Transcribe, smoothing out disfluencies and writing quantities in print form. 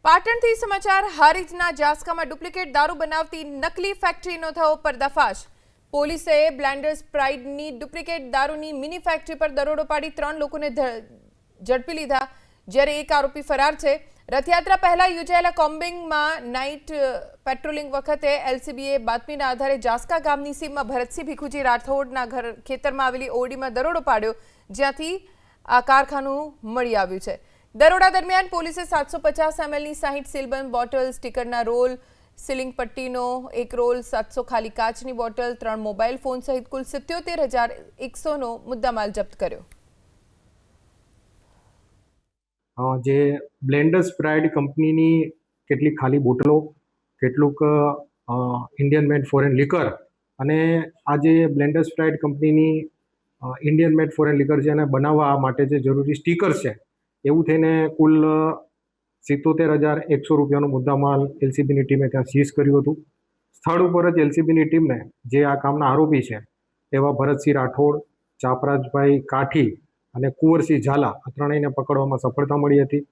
પાટણથી સમાચાર હારીજના જાસકામાં ડુપ્લિકેટ દારૂ બનાવતી નકલી ફેક્ટરીનો થયો પર્દાફાશ। પોલીસે બ્લેન્ડર્સ પ્રાઇડની ડુપ્લિકેટ દારૂની મિની ફેક્ટરી પર દરોડો પાડી 3 લોકોને ઝડપી લીધા, જ્યારે એક આરોપી ફરાર છે। રથયાત્રા પહેલા યોજાયેલા કોમ્બિંગમાં નાઇટ પેટ્રોલિંગ વખતે એલસીબીએ બાતમીના આધારે જાસકા ગામની સીમમાં ભરતસિંહ ભીખુજી રાઠોડના ખેતરમાં આવેલી ઓરડીમાં દરોડો પાડ્યો, જ્યાંથી આ કારખાનું મળી આવ્યું છે। દરોડા દરમિયાન પોલીસે 750 mlની 60 સીલબંધ બોટલ, સ્ટીકરના રોલ, સીલિંગ પટ્ટીનો એક રોલ, 700 ખાલી કાચની બોટલ, 3 મોબાઈલ ફોન સહિત કુલ 77,100નો મુદ્દામાલ જપ્ત કર્યો। જે બ્લેન્ડર્સ પ્રાઇડ કંપનીની કેટલીક ખાલી બોટલો, કેટલુંક ઇન્ડિયન મેડ ફોરેન લિકર અને આ જે બ્લેન્ડર્સ પ્રાઇડ કંપનીની ઇન્ડિયન મેડ ફોરેન લિકર છે એને બનાવવા માટે જે જરૂરી સ્ટીકર્સ છે, એવું થઈને કુલ 77,100 રૂપિયાનો મુદ્દામાલ એલસીબીની ટીમે ત્યાં સીઝ કર્યું હતું। સ્થળ ઉપર જ એલસીબીની ટીમને જે આ કામના આરોપી છે એવા ભરતસિંહ રાઠોડ, ચાપરાજભાઈ કાઠી અને કુંવરસિંહ ઝાલા આ ત્રણેયને પકડવામાં સફળતા મળી હતી।